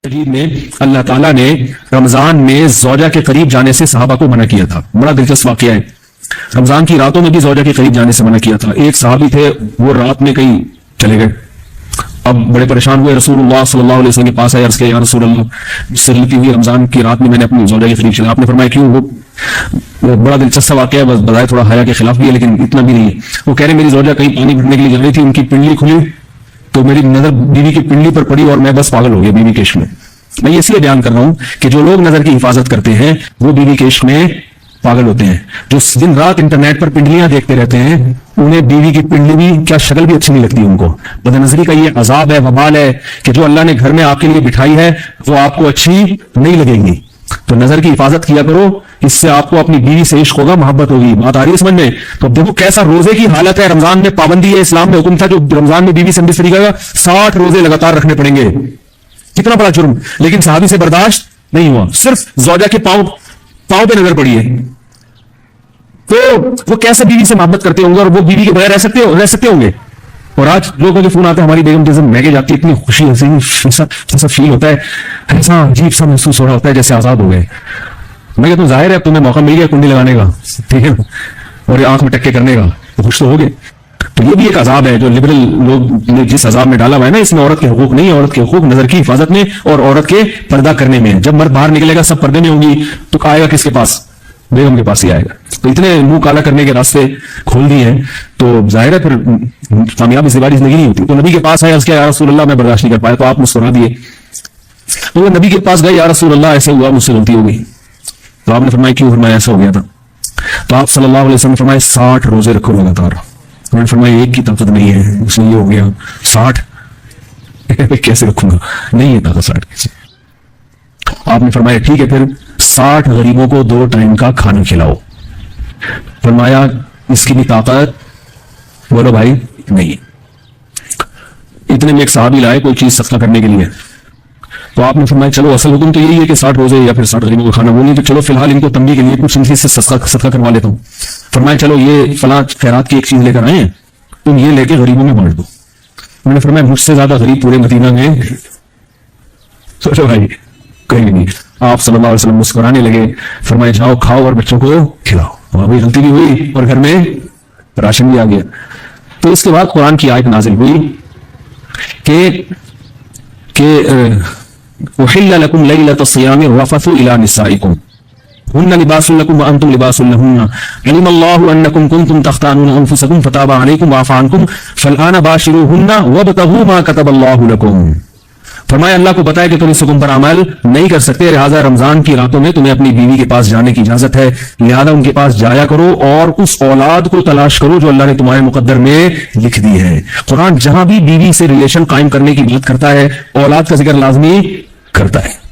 میں اللہ تعالیٰ نے رمضان میں زوجہ کے قریب جانے سے صحابہ کو منع کیا تھا. بڑا دلچسپ واقعہ ہے. رمضان کی راتوں میں بھی زوجہ کے قریب جانے سے منع کیا تھا. ایک صحابی تھے, وہ رات میں کہیں چلے گئے. اب بڑے پریشان ہوئے, رسول اللہ صلی اللہ علیہ وسلم کے پاس آئے, عرض کیا یا رسول اللہ, مجھ سے غلطی ہوئی, رمضان کی رات میں میں نے اپنی زوجہ کے قریب چلا. آپ نے فرمایا کیوں؟ وہ بڑا دلچسپ واقعہ ہے, بس بظاہر تھوڑا حیا کے خلاف بھی ہے لیکن اتنا بھی نہیں ہے. وہ کہہ رہے میری زوجہ کہیں پانی بھرنے کے لیے جا رہی تھی, ان کی پنڈلی کھلی تو میری نظر بیوی کی پنڈلی پر پڑی اور میں بس پاگل ہو گیا بیوی کے عشق میں. میں یہ اس لیے بیان کر رہا ہوں کہ جو لوگ نظر کی حفاظت کرتے ہیں وہ بیوی کے عشق میں پاگل ہوتے ہیں. جو دن رات انٹرنیٹ پر پنڈلیاں دیکھتے رہتے ہیں انہیں بیوی کی پنڈلی بھی کیا شکل بھی اچھی نہیں لگتی ان کو. بد نظری کا یہ عذاب ہے, وبال ہے کہ جو اللہ نے گھر میں آپ کے لیے بٹھائی ہے وہ آپ کو اچھی نہیں لگے گی. تو نظر کی حفاظت کیا کرو, اس سے آپ کو اپنی بیوی سے عشق ہوگا, محبت ہوگی. بات آ رہی ہے سمجھ میں؟ تو دیکھو کیسا روزے کی حالت ہے. رمضان میں پابندی ہے, اسلام میں حکم تھا جو رمضان میں بیوی سے اندر طریقہ 60 روزے لگاتار رکھنے پڑیں گے. کتنا بڑا جرم, لیکن صحابی سے برداشت نہیں ہوا. صرف زوجہ کے پاؤں پہ نظر پڑی ہے. تو وہ کیسے بیوی سے محبت کرتے ہوں گے اور وہ بیوی کے بغیر رہ سکتے ہوں گے. اور آج لوگوں کے فون آتے ہیں, ہماری بیگم جیسے مہنگے جاتی, اتنی خوشی ایسا فیل ہوتا ہے, ایسا عجیب سا محسوس ہو رہا ہوتا ہے جیسے آزاد ہو گئے. میں کہتا ہوں ظاہر ہے تمہیں موقع مل گیا کنڈی لگانے کا, ٹھیک ہے, اور آنکھ میں ٹکے کرنے کا, تو خوش تو ہو گئے. تو یہ بھی ایک عذاب ہے جو لبرل لوگ نے جس عذاب میں ڈالا ہوا ہے نا, اس میں عورت کے حقوق نہیں ہے. عورت کے حقوق نظر کی حفاظت میں اور عورت کے پردہ کرنے میں. جب مرد باہر نکلے گا سب پردے میں ہوں گی تو آئے گا کس کے پاس؟ بیگم کے پاس ہی آئے گا. تو اتنے منہ کالا کرنے کے راستے کھول دیے ہیں تو ظاہر ہے پھر کامیاب ازدواجی زندگی نہیں ہوتی. تو نبی کے پاس آئے, اس کے یا رسول اللہ میں برداشت نہیں کر پایا, تو آپ مسکرا دیے. تو وہ نبی کے پاس گئے, یا رسول اللہ ایسے ہوا, مجھ سے غلطی ہو گئی. تو آپ نے فرمایا کیوں؟ فرمایا ایسا ہو گیا تھا. تو آپ صلی اللہ علیہ وسلم نے فرمایا 60 روزے رکھو لگاتار. انہوں نے فرمایا ایک کی طاقت نہیں ہے, اس میں یہ ہو گیا 60 کیسے رکھوں گا, نہیں ہے طاقت 60 کیسے. آپ نے فرمایا ٹھیک ہے پھر 60 غریبوں کو 2 ٹائم کا کھانا کھلاؤ. فرمایا اس کی بھی طاقت بولو بھائی نہیں. اتنے میں ایک صحابی لائے کوئی چیز صدقہ کرنے کے لیے. تو آپ نے فرمایا چلو اصل حکم تو یہی ہے کہ 60 روزے یا پھر 60 غریبوں کو کھانا, بولیں تو چلو فی الحال ان کو تنبیہ کے لیے کچھ ان سے صدقہ کروا لیتا ہوں. فرمایا چلو یہ فلاں خیرات کی ایک چیز لے کر آئے ہیں, تم یہ لے کے غریبوں میں بانٹ دو. میں نے فرمایا مجھ سے زیادہ غریب پورے مدینہ میں سوچو بھائی کہیں نہیں. آپ صلی اللہ علیہ وسلم مسکرانے لگے, فرمایا جاؤ کھاؤ اور بچوں کو کھلاؤ. وہاں غلطی بھی ہوئی اور گھر میں راشن بھی آ گیا. تو اس کے بعد قرآن کی آیت نازل ہوئی کہ احل لکم لیلۃ الصیام الرفث الی نسائکم هن لباس لكم وانتم لباس لهن علم الله انكم كنتم تختانون انفسكم فتاب عليكم وعفى عنكم فالآن باشروهن وابتغوا ما كتب الله لكم. فرمایا اللہ کو پتا ہے کہ تم اس حکم پر عمل نہیں کر سکتے, لہٰذا رمضان کی راتوں میں تمہیں اپنی بیوی کے پاس جانے کی اجازت ہے, لہذا ان کے پاس جایا کرو اور اس اولاد کو تلاش کرو جو اللہ نے تمہارے مقدر میں لکھ دی ہے. قرآن جہاں بھی بیوی سے ریلیشن قائم کرنے کی بات کرتا ہے اولاد کا ذکر لازمی کرتا ہے.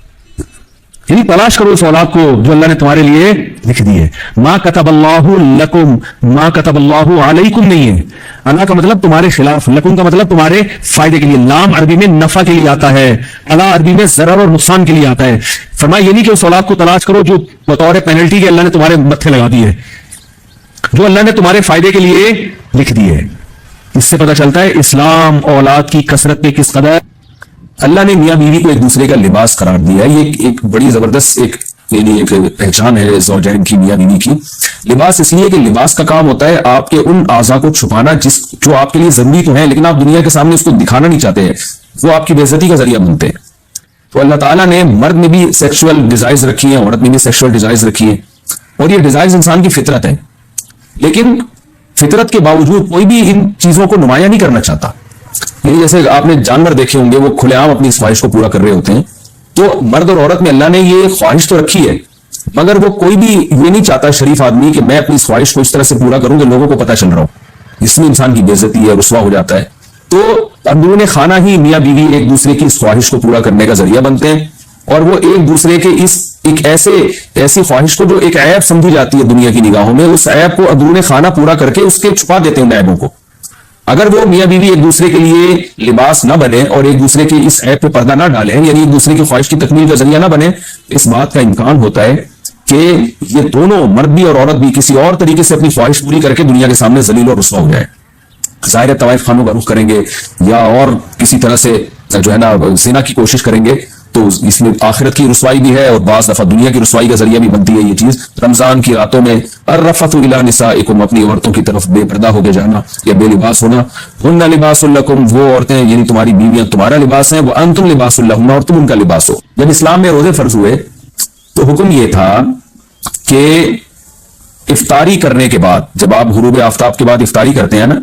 یعنی تلاش کرو اس اولاد کو جو اللہ نے تمہارے لیے لکھ دی ہے. ما کتب اللہ لکم, ما کتب اللہ علیکم نہیں ہے. اللہ کا مطلب تمہارے خلاف, لکم کا مطلب تمہارے فائدے کے لیے. لام عربی میں نفع کے لیے آتا ہے, اللہ عربی میں ضرر اور نقصان کے لیے آتا ہے. فرمایا یہ نہیں کہ اس اولاد کو تلاش کرو جو بطور پینلٹی کے اللہ نے تمہارے متھے لگا دی ہے, جو اللہ نے تمہارے فائدے کے لیے لکھ دی ہے. اس سے پتہ چلتا ہے اسلام اولاد کی کثرت پہ کس قدر اللہ نے میاں بیوی کو ایک دوسرے کا لباس قرار دیا. یہ ایک بڑی زبردست ایک پہچان ہے زوجین کی, میاں بیوی کی. لباس اس لیے کہ لباس کا کام ہوتا ہے آپ کے ان اعضاء کو چھپانا جو آپ کے لیے ضروری تو ہیں لیکن آپ دنیا کے سامنے اس کو دکھانا نہیں چاہتے ہیں, وہ آپ کی بے عزتی کا ذریعہ بنتے ہیں. تو اللہ تعالیٰ نے مرد میں بھی سیکشول ڈیزائرز رکھی ہیں, عورت میں بھی سیکشول ڈیزائرز رکھی ہیں, اور یہ ڈیزائرز انسان کی فطرت ہے. لیکن فطرت کے باوجود کوئی بھی ان چیزوں کو نمایاں نہیں کرنا چاہتا. یعنی جیسے آپ نے جانور دیکھے ہوں گے وہ کھلے عام اپنی اس خواہش کو پورا کر رہے ہوتے ہیں. تو مرد اور عورت میں اللہ نے یہ خواہش تو رکھی ہے مگر وہ کوئی بھی یہ نہیں چاہتا شریف آدمی کہ میں اپنی اس خواہش کو اس طرح سے پورا کروں کہ لوگوں کو پتہ چل رہا ہوں. اس میں انسان کی بے عزتی ہے, رسوا ہو جاتا ہے. تو اندرون خانہ ہی میاں بیوی ایک دوسرے کی اس خواہش کو پورا کرنے کا ذریعہ بنتے ہیں, اور وہ ایک دوسرے کے اس ایک ایسی خواہش کو جو ایک عیب سمجھی جاتی ہے دنیا کی نگاہوں میں, اس عیب کو اندرون خانہ پورا کر کے اس کے چھپا دیتے ہیں عیبوں کو. اگر وہ میاں بیوی ایک دوسرے کے لیے لباس نہ بنے اور ایک دوسرے کے اس عیب پہ پردہ نہ ڈالیں, یعنی ایک دوسرے کی خواہش کی تکمیل کا ذریعہ نہ بنے, اس بات کا امکان ہوتا ہے کہ یہ دونوں مرد بھی اور عورت بھی کسی اور طریقے سے اپنی خواہش پوری کر کے دنیا کے سامنے ذلیل اور رسوا ہو جائے. ظاہر ہے طوائف خانوں کا رخ کریں گے یا اور کسی طرح سے جو ہے نا زنا کی کوشش کریں گے, تو اس میں آخرت کی رسوائی بھی ہے اور بعض دفعہ دنیا کی رسوائی کا ذریعہ بھی بنتی ہے یہ چیز. رمضان کی راتوں میں الرفث الی نسائکم، اپنی عورتوں کی طرف بے پردہ ہو کے جانا یا بے لباس ہونا. ہن لباس لکم، وہ عورتیں یعنی تمہاری بیویاں تمہارا لباس ہیں، وانتم لباس لہن، اور تم ان کا لباس ہو. جب اسلام میں روزے فرض ہوئے تو حکم یہ تھا کہ افطاری کرنے کے بعد، جب آپ غروب آفتاب کے بعد افطاری کرتے ہیں نا،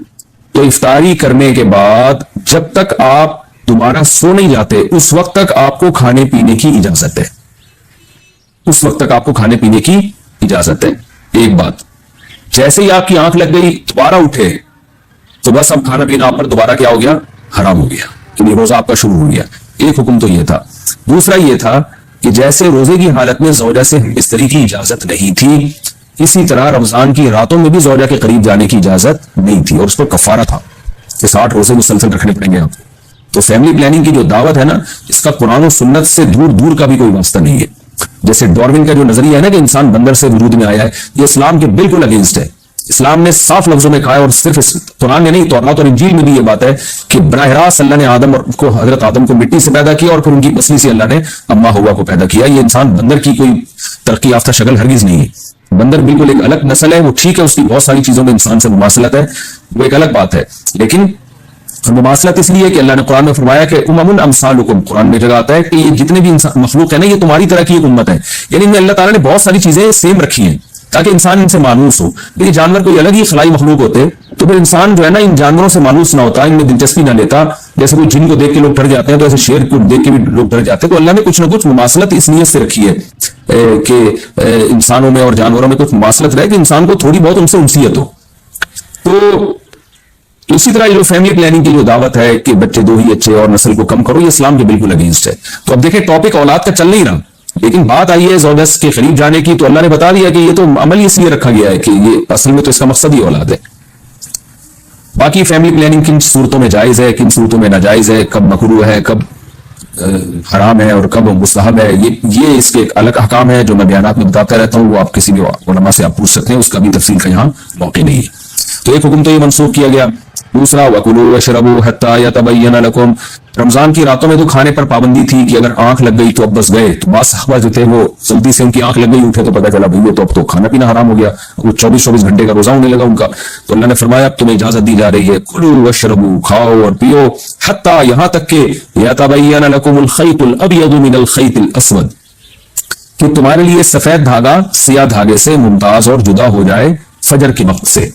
تو افطاری کرنے کے بعد جب تک آپ دوبارہ سو نہیں جاتے اس وقت تک آپ کو کھانے پینے کی اجازت ہے. اس وقت تک آپ کو کھانے پینے کی اجازت ہے. ایک بات، جیسے ہی آپ کی آنکھ لگ گئی دوبارہ اٹھے تو بس اب کھانا پینا آپ پر دوبارہ کیا ہو گیا؟ حرام ہو گیا، کیونکہ روزہ آپ کا شروع ہو گیا. ایک حکم تو یہ تھا. دوسرا یہ تھا کہ جیسے روزے کی حالت میں زوجہ سے بستری کی اجازت نہیں تھی، اسی طرح رمضان کی راتوں میں بھی زوجہ کے قریب جانے کی اجازت نہیں تھی، اور اس پر کفارہ تھا کہ 60 روزے مسلسل رکھنے پڑیں گے آپ کو. تو فیملی پلاننگ کی جو دعوت ہے نا، اس کا قرآن و سنت سے دور دور کا بھی کوئی واسطہ نہیں ہے. جیسے ڈاروین کا جو نظریہ ہے نا کہ انسان بندر سے وجود میں آیا ہے، یہ اسلام کے بالکل اگینسٹ ہے. اسلام نے صاف لفظوں میں کہا ہے، اور صرف قرآن نے نہیں، تورات اور انجیل میں بھی یہ بات ہے کہ براہ راست اللہ نے حضرت آدم کو مٹی سے پیدا کیا اور پھر ان کی پسلی سے اللہ نے اما ہوا کو پیدا کیا. یہ انسان بندر کی کوئی ترقی یافتہ شکل ہرگز نہیں ہے. بندر بالکل ایک الگ نسل ہے. وہ ٹھیک ہے اس کی بہت ساری چیزوں میں انسان سے مماثلت ہے، وہ ایک الگ بات ہے، لیکن مماثلت اس لیے کہ اللہ نے قرآن میں فرمایا کہ امم امثالکم. قرآن میں جگہ آتا ہے کہ یہ جتنے بھی انسان مخلوق ہے نا، یہ تمہاری طرح کی ایک امت ہے. یعنی ان میں اللہ تعالیٰ نے بہت ساری چیزیں سیم رکھی ہیں تاکہ انسان ان سے مانوس ہو. لیکن جانور کوئی الگ ہی خلائی مخلوق ہوتے تو پھر انسان جو ہے نا ان جانوروں سے مانوس نہ ہوتا، ان میں دلچسپی نہ لیتا. جیسے کوئی جن کو دیکھ کے لوگ ڈر جاتے ہیں تو ایسے شیر کو دیکھ کے بھی لوگ ڈر جاتے ہیں. تو اللہ نے کچھ نہ کچھ مماثلت اس نیت سے رکھی ہے کہ انسانوں میں اور جانوروں میں کچھ مماثلت رہے کہ انسان کو تھوڑی بہت ان سے انسیت ہو. تو اسی طرح جو فیملی پلاننگ کی جو دعوت ہے کہ بچے دو ہی اچھے اور نسل کو کم کرو، یہ اسلام کے بالکل اگینسٹ ہے. تو اب دیکھیں ٹاپک اولاد کا چل نہیں رہا، لیکن بات آئی ہے زوجہ کے قریب جانے کی، تو اللہ نے بتا دیا کہ یہ تو عمل اس لیے رکھا گیا ہے کہ یہ اصل میں تو اس کا مقصد ہی اولاد ہے. باقی فیملی پلاننگ کن صورتوں میں جائز ہے، کن صورتوں میں ناجائز ہے، کب مکروہ ہے، کب حرام ہے اور کب مستحب ہے، یہ اس کے ایک الگ احکام ہے جو میں بیانات میں بتاتا رہتا ہوں. وہ آپ کسی بھی علماء سے آپ پوچھ سکتے ہیں، اس کا بھی تفصیل کا یہاں موقع نہیں ہے. تو ایک حکم تو یہ منسوخ کیا گیا. دوسرا وَكُلُوا وَاشْرَبُوا حَتَّى يَتَبَيَّنَ لَكُمْ. رمضان کی راتوں میں تو کھانے پر پابندی تھی کہ اگر آنکھ لگ گئی تو اب بس گئے. تو بعض صحابہ جو تھے وہ جلدی سے ان کی آنکھ لگ گئی، اٹھے تو پتہ چلا بھائی تو اب تو کھانا پینا حرام ہو گیا. وہ 24 گھنٹے کا روزہ ہونے لگا ان کا. تو اللہ نے فرمایا اب تمہیں اجازت دی جا رہی ہے، کلوا واشربوا، کھاؤ اور پیو، حتیٰ یہاں تک کہ یتبین لکم الخیط الابیض من الخیط الاسود، کہ تمہارے لیے سفید دھاگا سیاہ دھاگے سے ممتاز اور جدا ہو جائے فجر کے وقت سے.